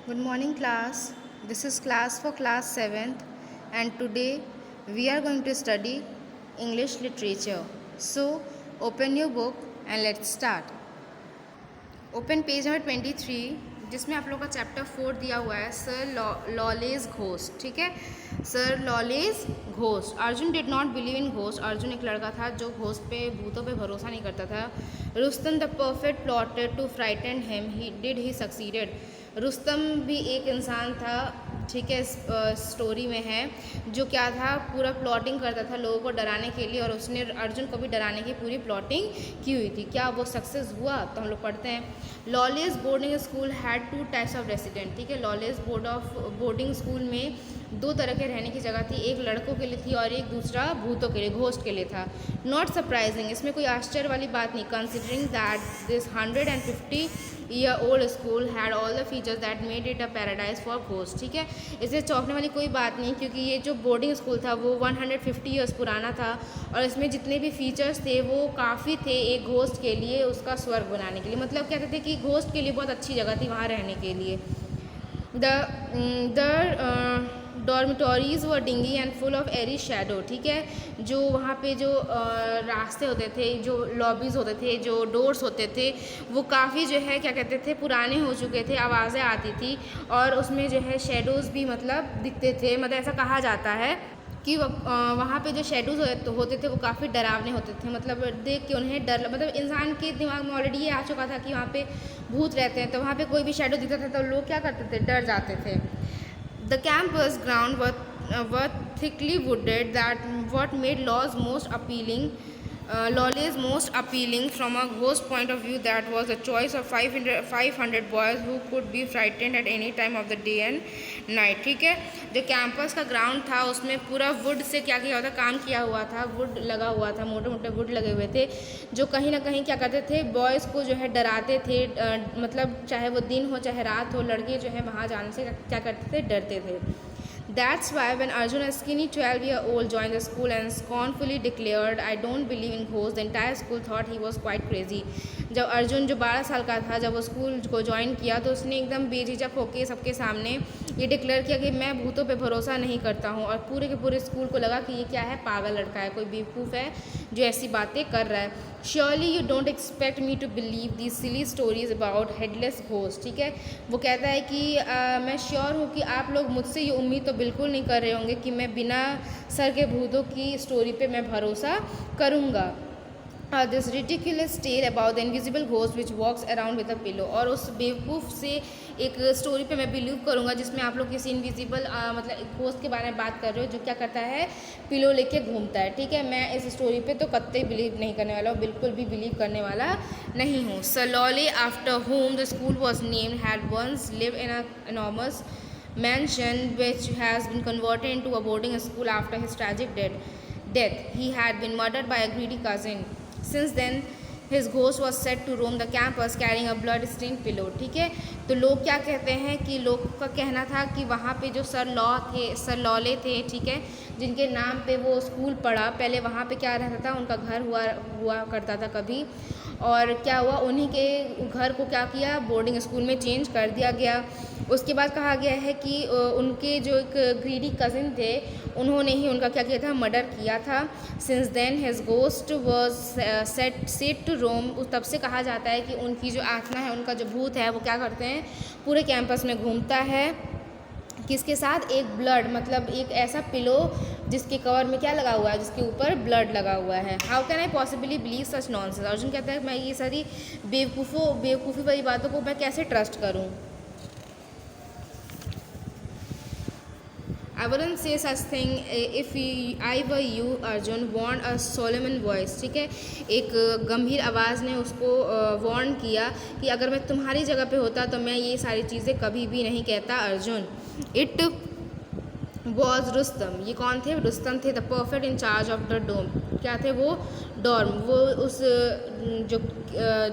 Good morning, class. This is class for class 7th, and today we are going to study English literature. So, open your book and let's start. Open page number 23, जिसमें आप लोग का chapter 4 दिया हुआ है, sir lawless ghost. ठीक है, sir lawless ghost. Arjun did not believe in ghost. Arjun एक लड़का था जो घोस्ट पे, भूतों पे भरोसा नहीं करता था. Rustam the perfect plotted to frighten him. He succeeded. Rustam भी एक इंसान था, ठीक है, स्टोरी में है, जो क्या था, पूरा प्लॉटिंग करता था लोगों को डराने के लिए, और उसने अर्जुन को भी डराने की पूरी प्लॉटिंग की हुई थी. क्या वो सक्सेस हुआ? तो हम लोग पढ़ते हैं. Lawless boarding school had 2 types of resident. ठीक है, लॉलेस बोर्डिंग स्कूल में 2 तरह के रहने की जगह थी. एक लड़कों के लिए थी और एक दूसरा भूतों के लिए, घोस्ट के लिए था. नॉट सरप्राइजिंग, इसमें कोई आश्चर्य वाली बात नहीं. Considering that this 150-year-old school had all the features that made it a paradise for ghost. ठीक है, इससे चौंकने वाली कोई बात नहीं, क्योंकि ये जो बोर्डिंग स्कूल था वो 150 ईयर्स पुराना था, और इसमें जितने भी फीचर्स थे वो काफ़ी थे एक घोस्ट के लिए, उसका स्वर्ग बनाने के लिए. मतलब कहते थे कि घोस्ट के लिए बहुत अच्छी जगह थी वहाँ रहने के लिए. The dormitories were dingy and full of eerie shadow. ठीक है, जो वहाँ पे जो रास्ते होते थे, जो लॉबीज़ होते थे, जो डोर्स होते थे, वो काफ़ी जो है क्या कहते थे, पुराने हो चुके थे, आवाज़ें आती थी, और उसमें जो है शेडोज़ भी मतलब दिखते थे. मतलब ऐसा कहा जाता है कि वहाँ पे जो शेडोज़ होते थे वो काफ़ी डरावने होते थे. मतलब देख के उन्हें डर, मतलब इंसान के दिमाग में ऑलरेडी ये आ चुका था कि वहाँ पे भूत रहते हैं, तो वहाँ पे कोई भी शेडो दिखता था तो लोग क्या करते थे, डर जाते थे. The campus ground were thickly wooded, that what made Lawless most appealing from a ghost point of view. That was a choice of 500 boys who could be frightened at any time of the day and night. ठीक है, जो campus का ground था उसमें पूरा would say क्या किया हुआ था, काम किया हुआ था, वुड लगा हुआ था, मोटे मोटे वुड लगे हुए थे, जो कहीं ना कहीं क्या करते थे, बॉयज़ को जो है डराते थे. मतलब चाहे वो दिन हो चाहे रात हो, लड़के जो है वहाँ जाने से क्या करते थे, डरते थे. That's why when Arjun, a skinny 12-year-old, joined the school and scornfully declared, "I don't believe in ghosts," the entire school thought he was quite crazy. जब अर्जुन जो 12 साल का था, जब वो स्कूल को ज्वाइन किया, तो उसने एकदम बेझिझक होकर सबके सामने ये डिक्लेयर किया कि मैं भूतों पे भरोसा नहीं करता हूँ. और पूरे के पूरे स्कूल को लगा कि ये क्या है, पागल लड़का है, कोई बेवकूफ़ है जो ऐसी बातें कर रहा है. Surely you don't expect me to believe the silly stories about headless ghost. ठीक है, वो कहता है कि मैं श्योर हूँ कि आप लोग मुझसे ये उम्मीद तो बिल्कुल नहीं कर रहे होंगे कि मैं बिना सर के भूतों की स्टोरी पे मैं भरोसा करूँगा. This ridiculous tale about the invisible ghost which walks around with a pillow. और उस बेवकूफ़ से एक स्टोरी पे मैं बिलीव करूँगा जिसमें आप लोग किसी इनविजिबल मतलब घोस्ट के बारे में बात कर रहे हो, जो क्या करता है, पिलो लेके घूमता है. ठीक है, मैं इस स्टोरी पे तो कतई बिलीव नहीं करने वाला हूँ, बिल्कुल भी बिलीव करने वाला नहीं हूँ. सलोले, after home the school was named, had once live in a enormous mansion which has been converted into a boarding school after his tragic death. He had been murdered by a greedy cousin. Since then, his ghost was said to roam the campus carrying a blood-stained pillow. ठीक है, तो लोग क्या कहते हैं कि लोग का कहना था कि वहाँ पे जो सर लॉले थे, ठीक है, जिनके नाम पे वो स्कूल पढ़ा, पहले वहाँ पे क्या रहता था, उनका घर हुआ करता था कभी, और क्या हुआ, उन्हीं के घर को क्या किया, बोर्डिंग स्कूल में चेंज कर दिया गया. उसके बाद कहा गया है कि उनके जो एक ग्रीडी कज़िन थे, उन्होंने ही उनका क्या किया था, मर्डर किया था. Since then his ghost was set to roam. तब से कहा जाता है कि उनकी जो आत्मा है, उनका जो भूत है, वो क्या करते हैं, पूरे कैंपस में घूमता है. किसके साथ, एक ब्लड, मतलब एक ऐसा पिलो जिसके कवर में क्या लगा हुआ है, जिसके ऊपर ब्लड लगा हुआ है. How can I possibly believe such nonsense. Arjun कहता है मैं ये सारी बेवकूफ़ी वाली बातों को मैं कैसे ट्रस्ट करूँ. I wouldn't say such thing if I were you, Arjun warned a solemn voice. ठीक है, एक गंभीर आवाज़ ने उसको वार्न किया कि अगर मैं तुम्हारी जगह पे होता तो मैं ये सारी चीज़ें कभी भी नहीं कहता. अर्जुन. It was Rustam. ये कौन थे, रुस्तम थे. The perfect in charge of the dome. क्या थे वो, डॉर्म, वो उस जो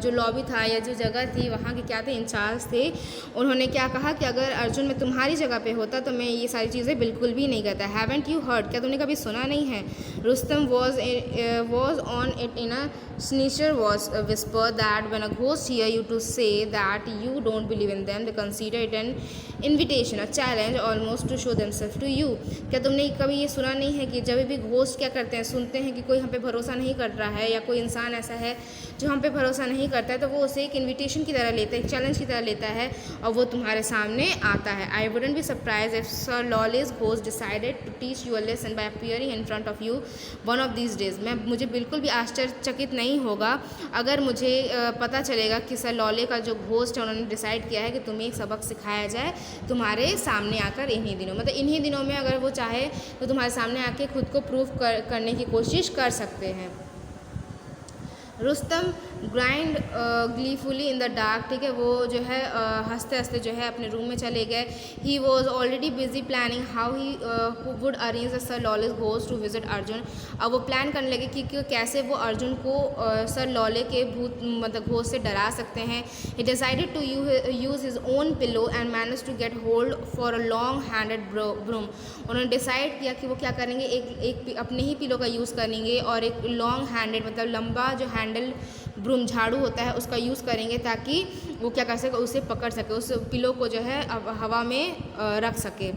जो लॉबी था या जो जगह थी वहाँ के क्या थे, इंचार्ज थे, उन्होंने क्या कहा कि अगर अर्जुन मैं तुम्हारी जगह पे होता तो मैं ये सारी चीज़ें बिल्कुल भी नहीं करता। हैवेंट यू हर्ड, क्या तुमने कभी सुना नहीं है? Rustam was on it in a snitcher was whisper that when a ghost hear you to say that you don't believe in them they consider it an invitation a challenge almost to show themselves to you. क्या तुमने कभी ये सुना नहीं है कि जब भी घोस्ट क्या करते हैं, सुनते हैं कि कोई हम पे भरोसा नहीं कर रहा है या कोई इंसान ऐसा है जो हम पे भरोसा नहीं करता है, तो वो उसे एक इन्विटेशन की तरह लेता है, एक चैलेंज की तरह लेता है और वो तुम्हारे सामने आता है। I wouldn't be surprise if sir lawless ghost decided to teach you a lesson by appearing in front of you one of these days. मुझे बिल्कुल भी आश्चर्यचकित नहीं होगा अगर मुझे पता चलेगा कि सर लॉले का जो घोस्ट है उन्होंने डिसाइड किया है कि तुम्हें एक सबक सिखाया जाए तुम्हारे सामने आकर इन्हीं दिनों, मतलब इन्हीं दिनों में अगर वो चाहे तो तुम्हारे सामने आके खुद को प्रूफ करने की कोशिश कर सकते हैं। Rustam grind gleefully in the dark, ठीक है, वो जो है हंसते हंसते जो है अपने रूम में चले गए। He was already busy planning how he would arrange sir lawless ghost to visit Arjun. अब वो प्लान करने लगे कि कैसे वो अर्जुन को सर लॉले के भूत मतलब घोस्ट से डरा सकते हैं। He decided to use his own pillow and manage to get hold for a long handed broom. उन्होंने डिसाइड किया कि वो क्या करेंगे, एक अपने ही पिलो का यूज़ करेंगे और एक लॉन्ग हैंडेड मतलब लंबा जो हैंडल ब्रूम झाड़ू होता है उसका यूज़ करेंगे ताकि वो क्या कर सके, उसे पकड़ सके, उस पिलो को जो है हवा में रख सके।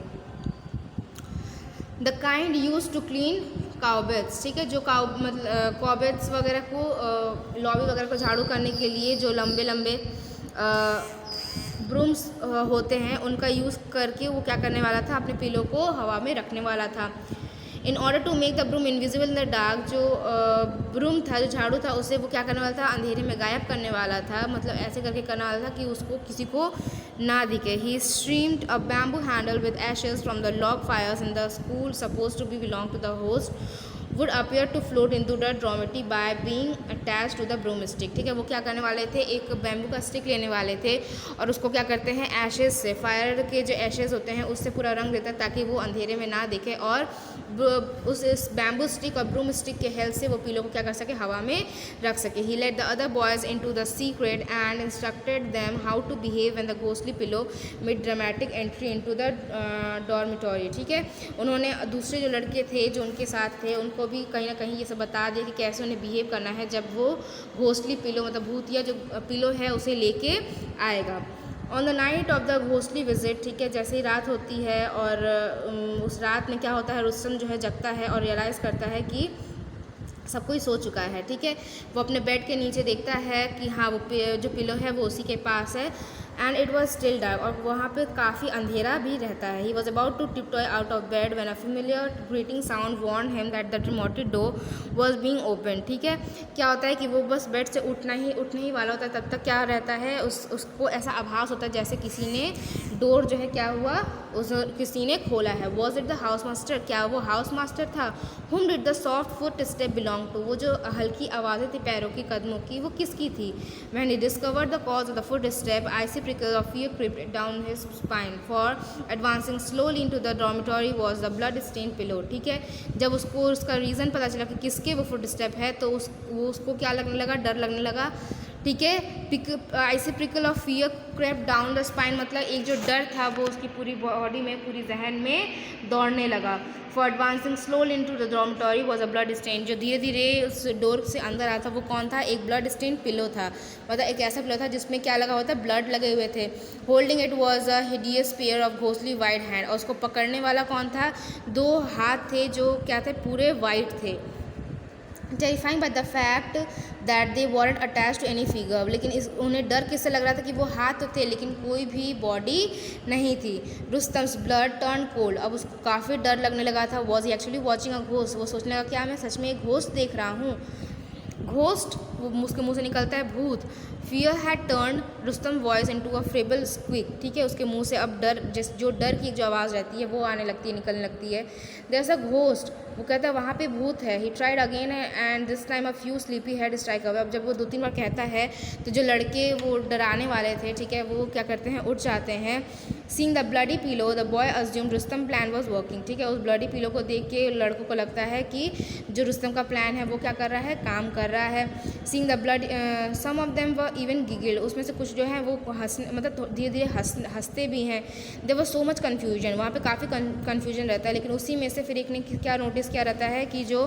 The kind use to clean काउबेट्स, ठीक है, जो मतलब काउबेट्स वगैरह को लॉबी वगैरह को झाड़ू करने के लिए जो लंबे लंबे ब्रूम्स होते हैं उनका यूज़ करके वो क्या करने वाला था, अपने पिलो को हवा में रखने वाला था। In order to make the broom invisible in the dark, जो ब्रूम था, जो झाड़ू था, उसे वो क्या करने वाला था, अंधेरे में गायब करने वाला था, मतलब ऐसे करके करने वाला था कि उसको किसी को ना दिखे। He streamed a bamboo handle with ashes from the log fires in the school suppose to be belong to the host would appear to float into the dormitory by being attached to the broomstick, ठीक है, वो क्या करने वाले थे, एक bamboo का stick लेने वाले थे और उसको क्या करते हैं, एशेज से, फायर के जो एशेज होते हैं उससे पूरा रंग देता है ताकि वो अंधेरे में ना दिखे और उस बैम्बू स्टिक और ब्रूम स्टिक के हेल्प से वो पिलो को क्या कर सके, हवा में रख सके। He let the other boys into the secret and instructed them how to behave when the ghostly pillow made dramatic entry into the dormitory, ठीक है, उन्होंने दूसरे जो लड़के थे जो उनके साथ थे उनको भी कहीं ना कहीं ये सब बता दिया कि कैसे उन्हें बिहेव करना है जब वो घोस्टली पिलो मतलब भूतिया जो पिलो है उसे लेके आएगा। On the night of the ghostly visit, ठीक है, जैसे ही रात होती है और उस रात में क्या होता है, रुस्तम जो है जगता है और रियलाइज़ करता है कि सब कोई सो चुका है, ठीक है, वो अपने बेड के नीचे देखता है कि हाँ वो जो पिलो है वो उसी के पास है and it was still dark, और वहाँ पे काफ़ी अंधेरा भी रहता है। He was about to tiptoe out of bed when a familiar greeting sound warn him that the dormitory door was being open, ठीक है, क्या होता है कि वो बस बेड से उठने ही वाला होता है, तब तक क्या रहता है, उसको ऐसा आभास होता है जैसे किसी ने डोर जो है क्या हुआ, किसी ने खोला है। Was it the house master, क्या वो हाउस मास्टर था? Whom did the soft foot step belong to, वो जो हल्की आवाज़ें थी पैरों की, कदमों की, वो किसकी थी? When he discovered the cause of the foot step IC prickle of fear crept down his spine, for advancing slowly into the dormitory was the blood stained pillow, ठीक है, जब उसको उसका रीज़न पता चला कि किसके वो फुट स्टेप है तो उसको क्या लगने लगा, डर लगने लगा, ठीक है, IC prickle of fear crepe down the spine, मतलब एक जो डर था वो उसकी पूरी बॉडी में, पूरी जहन में दौड़ने लगा। For advancing slowly into the dormitory was a blood stain, जो धीरे धीरे उस डोर से अंदर आता वो कौन था, एक ब्लड स्टेन पिलो था, मतलब एक ऐसा पिलो था जिसमें क्या लगा हुआ था, ब्लड लगे हुए थे। Holding it was a hideous pair of ghostly white hand, और उसको पकड़ने वाला कौन था, दो हाथ थे जो क्या थे, पूरे वाइट थे। Terrifying by the fact that they weren't attached to any figure, लेकिन उन्हें डर किससे लग रहा था कि वो हाथ तो थे लेकिन कोई भी बॉडी नहीं थी। रुस्तम्स ब्लड टर्न कोल्ड, अब उसको काफ़ी डर लगने लगा था। Was he actually watching a ghost, वो सोचने लगा क्या मैं सच में एक घोस्ट देख रहा हूँ, घोस्ट, वो उसके मुँह से निकलता है भूत। Fear had turn Rustam voice into a feeble squeak, ठीक है, उसके मुंह से अब डर, जो डर की जो आवाज़ रहती है वो आने लगती है, निकलने लगती है। देयर इज अ घोस्ट, वो कहता है वहाँ पे भूत है। He tried again and this time a few sleepy head strike away, अब जब वो 2-3 बार कहता है तो जो लड़के वो डराने वाले थे, ठीक है, वो क्या करते हैं, उठ जाते हैं। Seeing the bloody pillow the boy assumed Rustam plan was working, ठीक है, उस ब्लडी पिलो को देख के लड़कों को लगता है कि जो रुस्तम का प्लान है वो क्या कर रहा है, काम कर रहा है। Seeing the blood some of them were even giggle, उसमें से कुछ जो है वो हंसने मतलब धीरे धीरे हंसते भी हैं। There was so much confusion, वहाँ पे काफ़ी कन्फ्यूजन रहता है। लेकिन उसी में से फिर एक ने क्या नोटिस किया रहता है कि जो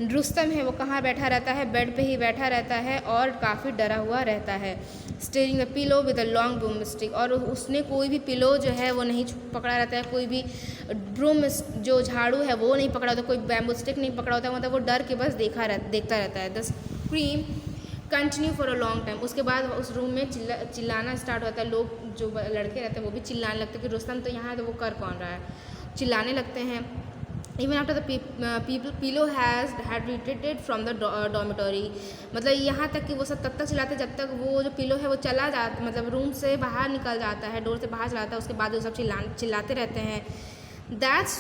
रुस्तम है वो कहाँ बैठा रहता है, बेड पे ही बैठा रहता है और काफ़ी डरा हुआ रहता है। Steering the pillow with a long broom stick, और उसने कोई भी पिलो जो है वो नहीं पकड़ा रहता है, कोई भी ब्रूम जो झाड़ू है वो नहीं पकड़ा होता, कोई बैम्बू स्टिक नहीं पकड़ा होता, मतलब वो डर के बस देखता रहता है। The scream continue for a long time, उसके बाद उस रूम में चिल्लाना स्टार्ट होता है। लोग जो लड़के रहते हैं वो भी चिल्लाने लगते हैं कि रुस्तम तो यहाँ है तो वो कर कौन रहा है, चिल्लाने लगते हैं। Even after the pillow had retreated from the dormitory, मतलब यहाँ तक कि वो सब तब तक चिल्लाते जब तक वो जो पिलो है वो चला जाता, मतलब रूम से बाहर निकल जाता है, डोर से बाहर चला जाता है, उसके बाद वो सब चिल्लाते रहते हैं। That's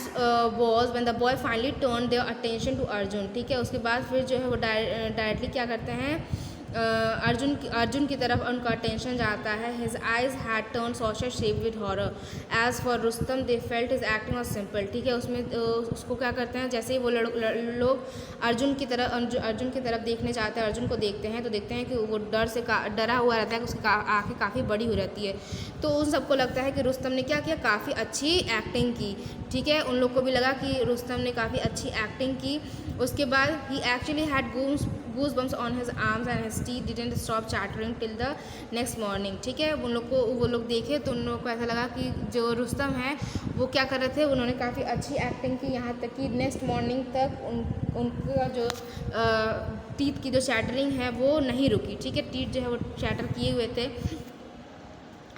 was when the boy finally turn their attention to Arjun, ठीक है। उसके बाद फिर जो है वो डायरेक्टली क्या करते हैं, अर्जुन की तरफ उनका अटेंशन जाता है। His eyes had turn saucer shape with horror, as for Rustam they felt his acting was simple, ठीक है। उसमें उसको क्या करते हैं, जैसे ही वो लोग अर्जुन की तरफ देखने जाते हैं, अर्जुन को देखते हैं तो देखते हैं कि वो डरा हुआ रहता है, उसकी आँखें काफ़ी बड़ी हो रहती है। तो उन सबको लगता है कि रुस्तम ने क्या किया, काफ़ी अच्छी एक्टिंग की, ठीक है। उन लोग को भी लगा कि रुस्तम ने काफ़ी अच्छी एक्टिंग की। उसके बाद he actually had goosebumps on his arms and his teeth didn't stop chattering till the next morning, ठीक है। वो लोग देखे तो उन लोगों को ऐसा लगा कि जो रुस्तम है वो क्या कर रहे थे, उन्होंने काफ़ी अच्छी एक्टिंग की, यहाँ तक कि नेक्स्ट मॉर्निंग तक उनका जो टीथ की जो चैटरिंग है वो नहीं रुकी, ठीक है। टीथ जो है वो चैटर किए हुए थे।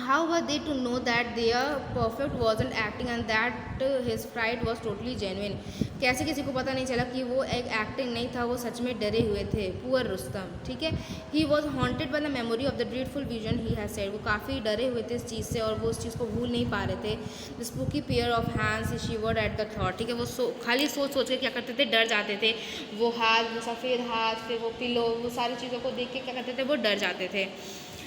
How were they to know that their perfect wasn't acting and that his fright was totally genuine? कैसे किसी को पता नहीं चला कि वो एक एक्टिंग नहीं था, वो सच में डरे हुए थे। पुअर रुस्तम, ठीक है। He was haunted by the memory of the dreadful vision he had said, वो काफ़ी डरे हुए थे इस चीज़ से और वो उस चीज़ को भूल नहीं पा रहे थे। The spooky pair of hands he shivered at the thought, ठीक है। वो खाली सोच के क्या करते थे, डर जाते थे। वो हाथ, वो सफ़ेद हाथ, फिर वो पिलो, वो सारी चीज़ों को देख के क्या करते थे, वो डर जाते थे।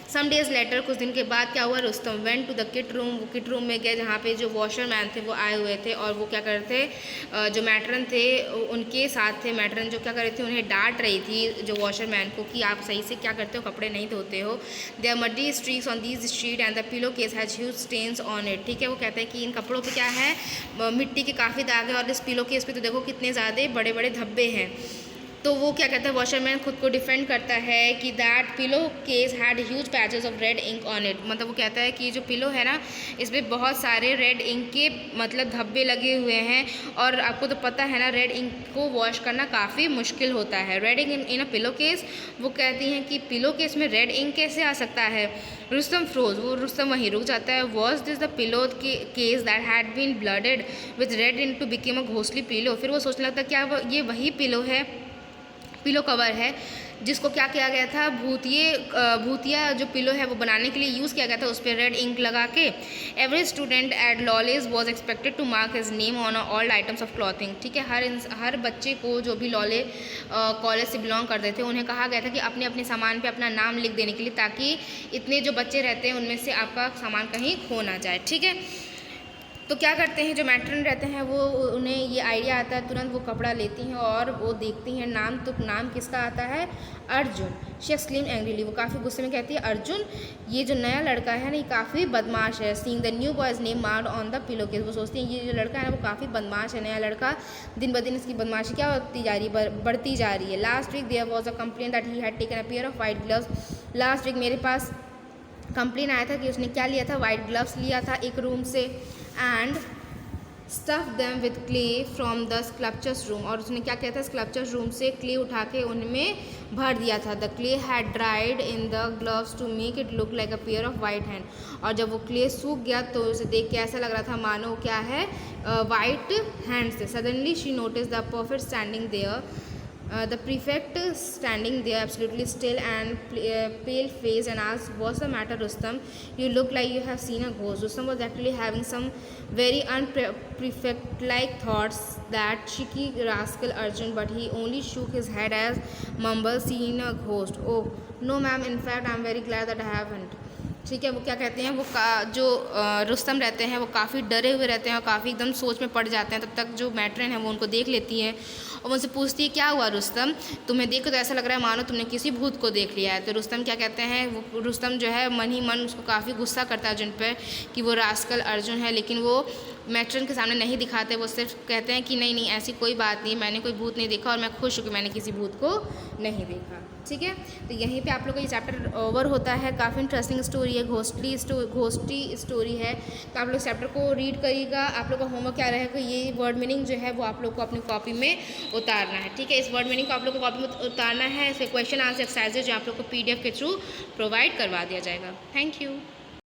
सम डेज़ लेटर, कुछ दिन के बाद क्या हुआ, Rustam went to the kit room, वो किट रूम में गए जहाँ पे जो वॉशरमैन थे वो आए हुए थे और वो क्या कर रहे थे, जो मैट्रन थे उनके साथ थे। मैट्रन जो क्या कर रही थी, उन्हें डांट रही थी जो वॉशरमैन को कि आप सही से क्या करते हो, कपड़े नहीं धोते हो। There muddy streaks on these sheet and the pillow case has huge stains on it, ठीक है। वो कहते हैं कि इन कपड़ों पे क्या है, मिट्टी के काफ़ी दाग है और इस पिलो केस पे तो देखो कितने ज़्यादा बड़े बड़े धब्बे हैं। तो वो क्या कहता है, वॉशरमैन खुद को डिफेंड करता है कि that pillow case had huge patches of red ink on it, मतलब वो कहता है कि जो पिलो है ना इसमें बहुत सारे रेड इंक के मतलब धब्बे लगे हुए हैं और आपको तो पता है ना रेड इंक को वॉश करना काफ़ी मुश्किल होता है। Red ink in a pillow case, वो कहती हैं कि पिलो केस में रेड इंक कैसे आ सकता है। रुस्तम फ्रोज, वो रुस्तम वहीं रुक जाता है। Was this the pillow case that had been blooded with red ink to became a ghostly pillow, फिर वो सोचने लगता है क्या ये वही पिलो है, पिलो कवर है जिसको क्या किया गया था, भूतिया जो पिलो है वो बनाने के लिए यूज़ किया गया था, उस पर रेड इंक लगा के। एवरी स्टूडेंट एट लॉलेज was expected to mark his name on all items of clothing, ठीक है। हर बच्चे को जो भी लॉले कॉलेज से बिलोंग करते थे उन्हें कहा गया था कि अपने अपने सामान पे अपना नाम लिख देने के लिए, ताकि इतने जो बच्चे रहते हैं उनमें से आपका सामान कहीं खो ना जाए, ठीक है। तो क्या करते हैं, जो मैट्रन रहते हैं वो उन्हें ये आइडिया आता है, तुरंत वो कपड़ा लेती हैं और वो देखती हैं नाम, तो नाम किसका आता है, अर्जुन। शी एक्सक्लेम्ड एंग्रीली, वो काफ़ी गुस्से में कहती है अर्जुन, ये जो नया लड़का है ना ये काफ़ी बदमाश है। Seeing the new boys name marked on the pillow case, वो सोचती हैं ये जो लड़का है ना वो काफ़ी बदमाश है, नया लड़का, दिन ब दिन इसकी बदमाशी क्या होती जा रही है, बढ़ती जा रही है। Last week there was a complaint that he had taken a pair of white gloves, last week मेरे पास कंप्लेन आया था कि उसने क्या लिया था, वाइट ग्लव्स लिया था एक रूम से, and stuff them with clay from the sculptures room, और उसने क्या किया था, स्कल्पचर्स रूम से क्ले उठा के उनमें भर दिया था। The clay had dried in the gloves to make it look like a pair of white hand, और जब वो क्ले सूख गया तो उसे देख के ऐसा लग रहा था मानो क्या है, वाइट हैंड से। Suddenly she notice the perfect standing there, the prefect standing there absolutely still and pale faced and asked, what's the matter Rustam, you look like you have seen a ghost. Rustam was actually having some very unprefect like thoughts, that cheeky rascal Arjun, but he only shook his head as mumble, seen a ghost, oh no ma'am, in fact I'm very glad that I haven't, ठीक है। वो क्या कहते हैं, वो जो रुस्तम रहते हैं वो काफ़ी डरे हुए रहते हैं और काफ़ी एकदम सोच में पड़ जाते हैं। तब तक जो मैट्रन है वो उनको देख लेती है और मुझसे पूछती है क्या हुआ रुस्तम, तुम्हें देख तो ऐसा लग रहा है मानो तुमने किसी भूत को देख लिया है। तो रुस्तम क्या कहते हैं, वो रुस्तम जो है मन ही मन उसको काफ़ी गुस्सा करता है अर्जुन पर कि वो रास्कल अर्जुन है, लेकिन वो मैट्रन के सामने नहीं दिखाते। वो सिर्फ कहते हैं कि नहीं नहीं ऐसी कोई बात नहीं, मैंने कोई भूत नहीं देखा और मैं खुश हूँ कि मैंने किसी भूत को नहीं देखा। ठीक है, तो यहीं पे आप लोग का ये चैप्टर ओवर होता है। काफ़ी इंटरेस्टिंग स्टोरी है, घोस्टी स्टोरी है। तो आप लोग चैप्टर को रीड करिएगा। आप लोग का होमवर्क क्या रहेगा, ये वर्ड मीनिंग जो है वो आप लोग को अपनी कॉपी में उतारना है। ठीक है, इस वर्ड मीनिंग को आप लोग को कॉपी में उतारना है। इसके क्वेश्चन आंसर एक्सरसाइजेज जो आप लोग को PDF के थ्रू प्रोवाइड करवा दिया जाएगा। Thank you.